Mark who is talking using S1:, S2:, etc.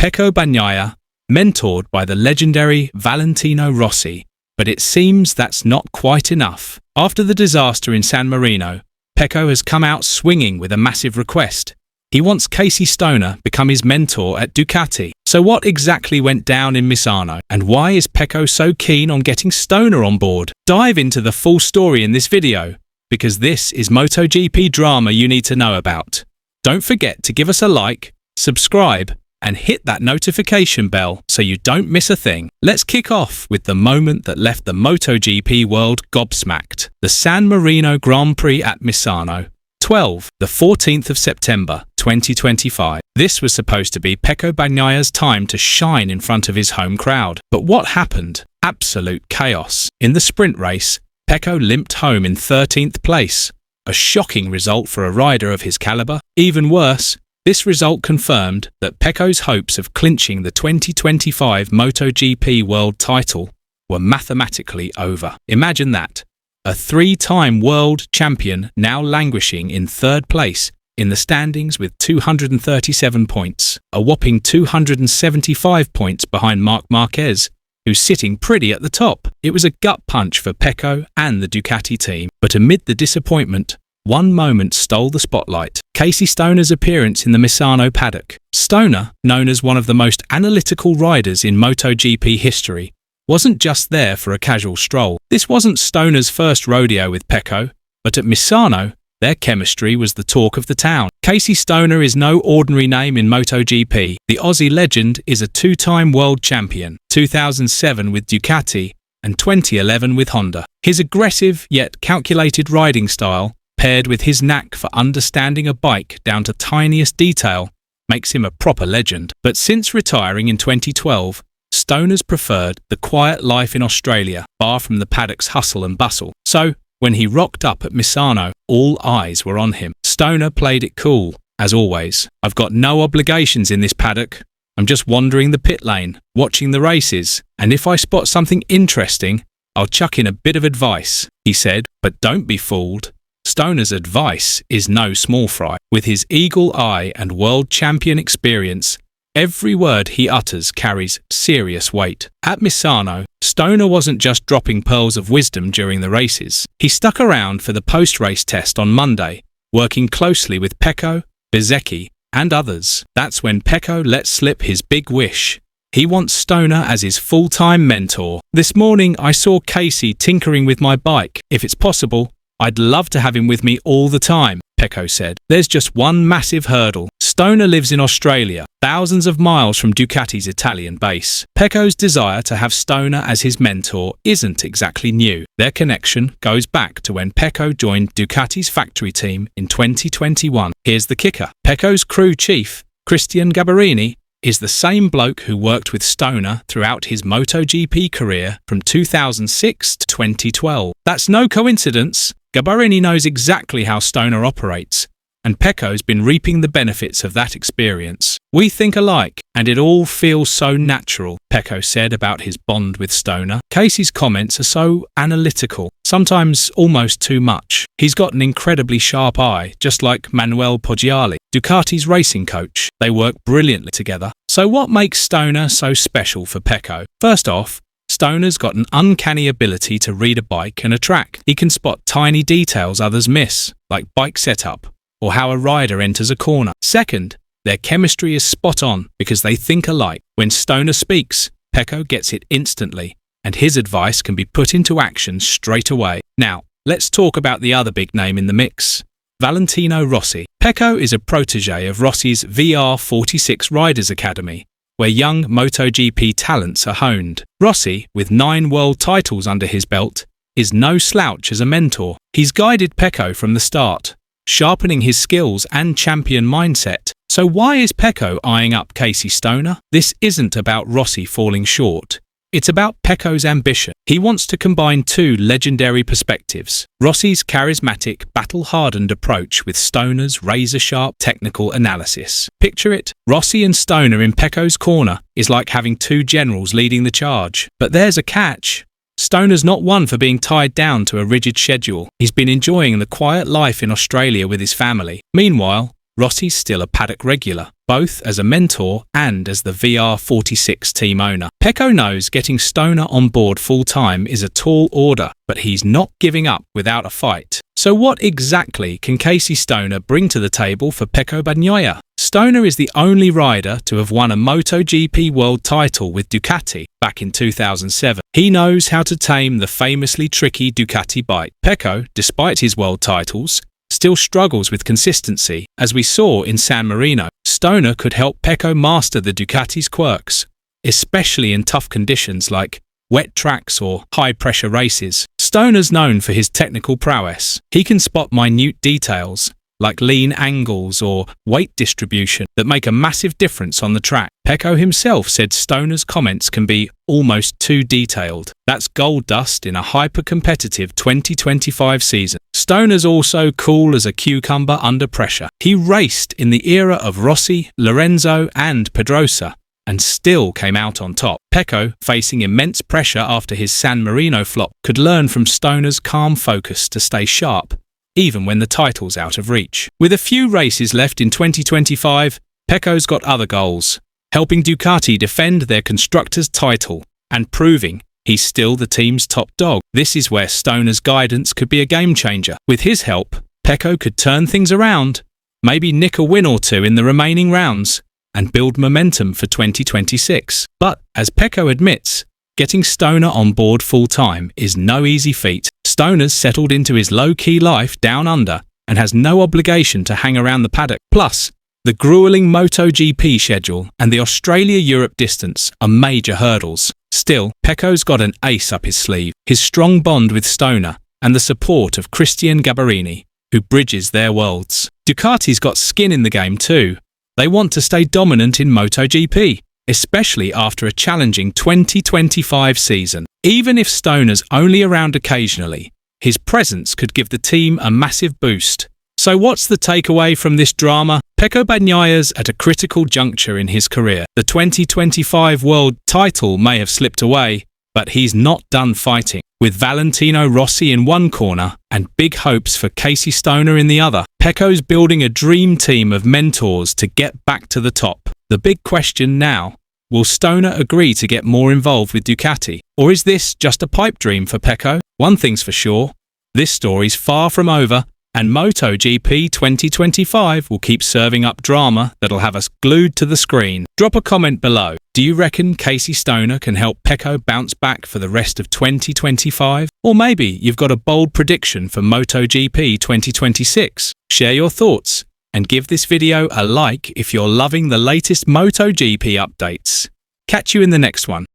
S1: Pecco Bagnaia, mentored by the legendary Valentino Rossi. But it seems that's not quite enough. After the disaster in San Marino, Pecco has come out swinging with a massive request. He wants Casey Stoner become his mentor at Ducati. So what exactly went down in Misano? And why is Pecco so keen on getting Stoner on board? Dive into the full story in this video, because this is MotoGP drama you need to know about. Don't forget to give us a like, subscribe, and hit that notification bell so you don't miss a thing. Let's kick off with the moment that left the MotoGP world gobsmacked. The San Marino Grand Prix at Misano. The 14th of September, 2025. This was supposed to be Pecco Bagnaia's time to shine in front of his home crowd. But what happened? Absolute chaos. In the sprint race, Pecco limped home in 13th place. A shocking result for a rider of his caliber. Even worse, this result confirmed that Pecco's hopes of clinching the 2025 MotoGP world title were mathematically over. Imagine that. A three-time world champion now languishing in third place in the standings with 237 points, a whopping 275 points behind Marquez, who's sitting pretty at the top. It was a gut punch for Pecco and the Ducati team, but amid the disappointment, one moment stole the spotlight. Casey Stoner's appearance in the Misano paddock. Stoner, known as one of the most analytical riders in MotoGP history, wasn't just there for a casual stroll. This wasn't Stoner's first rodeo with Pecco, but at Misano, their chemistry was the talk of the town. Casey Stoner is no ordinary name in MotoGP. The Aussie legend is a two-time world champion, 2007 with Ducati and 2011 with Honda. His aggressive yet calculated riding style, paired with his knack for understanding a bike down to tiniest detail, makes him a proper legend. But since retiring in 2012, Stoner's preferred the quiet life in Australia, far from the paddock's hustle and bustle. So, when he rocked up at Misano, all eyes were on him. Stoner played it cool, as always. "I've got no obligations in this paddock. I'm just wandering the pit lane, watching the races, and if I spot something interesting, I'll chuck in a bit of advice," he said. But don't be fooled. Stoner's advice is no small fry. With his eagle eye and world champion experience, every word he utters carries serious weight. At Misano, Stoner wasn't just dropping pearls of wisdom during the races. He stuck around for the post-race test on Monday, working closely with Pecco, Bezzecchi, and others. That's when Pecco let slip his big wish. He wants Stoner as his full-time mentor. "This morning I saw Casey tinkering with my bike. If it's possible, I'd love to have him with me all the time," Pecco said. "There's just one massive hurdle. Stoner lives in Australia, thousands of miles from Ducati's Italian base." Pecco's desire to have Stoner as his mentor isn't exactly new. Their connection goes back to when Pecco joined Ducati's factory team in 2021. Here's the kicker. Pecco's crew chief, Cristian Gabbarini, is the same bloke who worked with Stoner throughout his MotoGP career from 2006 to 2012. That's no coincidence. Gabbarini knows exactly how Stoner operates, and Pecco's been reaping the benefits of that experience. "We think alike, and it all feels so natural," Pecco said about his bond with Stoner. Casey's comments are so analytical, sometimes almost too much. He's got an incredibly sharp eye, just like Manuel Poggiali, Ducati's racing coach. They work brilliantly together. So what makes Stoner so special for Pecco? First off, Stoner's got an uncanny ability to read a bike and a track. He can spot tiny details others miss, like bike setup, or how a rider enters a corner. Second, their chemistry is spot on because they think alike. When Stoner speaks, Pecco gets it instantly, and his advice can be put into action straight away. Now, let's talk about the other big name in the mix, Valentino Rossi. Pecco is a protege of Rossi's VR46 Riders Academy, where young MotoGP talents are honed. Rossi, with 9 world titles under his belt, is no slouch as a mentor. He's guided Pecco from the start, sharpening his skills and champion mindset. So why is Pecco eyeing up Casey Stoner? This isn't about Rossi falling short. It's about Pecco's ambition. He wants to combine two legendary perspectives: Rossi's charismatic, battle-hardened approach with Stoner's razor-sharp technical analysis. Picture it, Rossi and Stoner in Pecco's corner is like having two generals leading the charge. But there's a catch. Stoner's not one for being tied down to a rigid schedule. He's been enjoying the quiet life in Australia with his family. Meanwhile, Rossi's still a paddock regular, both as a mentor and as the VR46 team owner. Pecco knows getting Stoner on board full-time is a tall order, but he's not giving up without a fight. So what exactly can Casey Stoner bring to the table for Pecco Bagnaia? Stoner is the only rider to have won a MotoGP world title with Ducati back in 2007. He knows how to tame the famously tricky Ducati bike. Pecco, despite his world titles, still struggles with consistency, as we saw in San Marino. Stoner could help Pecco master the Ducati's quirks, especially in tough conditions like wet tracks or high-pressure races. Stoner's known for his technical prowess. He can spot minute details, like lean angles or weight distribution, that make a massive difference on the track. Pecco himself said Stoner's comments can be almost too detailed. That's gold dust in a hyper-competitive 2025 season. Stoner's also cool as a cucumber under pressure. He raced in the era of Rossi, Lorenzo and Pedrosa, and still came out on top. Pecco, facing immense pressure after his San Marino flop, could learn from Stoner's calm focus to stay sharp, even when the title's out of reach. With a few races left in 2025, Pecco's got other goals, helping Ducati defend their constructors' title and proving he's still the team's top dog. This is where Stoner's guidance could be a game changer. With his help, Pecco could turn things around, maybe nick a win or two in the remaining rounds, and build momentum for 2026. But, as Pecco admits, getting Stoner on board full-time is no easy feat. Stoner's settled into his low-key life down under and has no obligation to hang around the paddock. Plus, the grueling MotoGP schedule and the Australia-Europe distance are major hurdles. Still, Pecco's got an ace up his sleeve, his strong bond with Stoner and the support of Christian Gabbirini, who bridges their worlds. Ducati's got skin in the game too. They want to stay dominant in MotoGP, especially after a challenging 2025 season. Even if Stoner's only around occasionally, his presence could give the team a massive boost. So what's the takeaway from this drama? Pecco Bagnaia's at a critical juncture in his career. The 2025 world title may have slipped away, but he's not done fighting. With Valentino Rossi in one corner and big hopes for Casey Stoner in the other, Pecco's building a dream team of mentors to get back to the top. The big question now, will Stoner agree to get more involved with Ducati? Or is this just a pipe dream for Pecco? One thing's for sure, this story's far from over, and MotoGP 2025 will keep serving up drama that'll have us glued to the screen. Drop a comment below. Do you reckon Casey Stoner can help Pecco bounce back for the rest of 2025? Or maybe you've got a bold prediction for MotoGP 2026? Share your thoughts and give this video a like if you're loving the latest MotoGP updates. Catch you in the next one.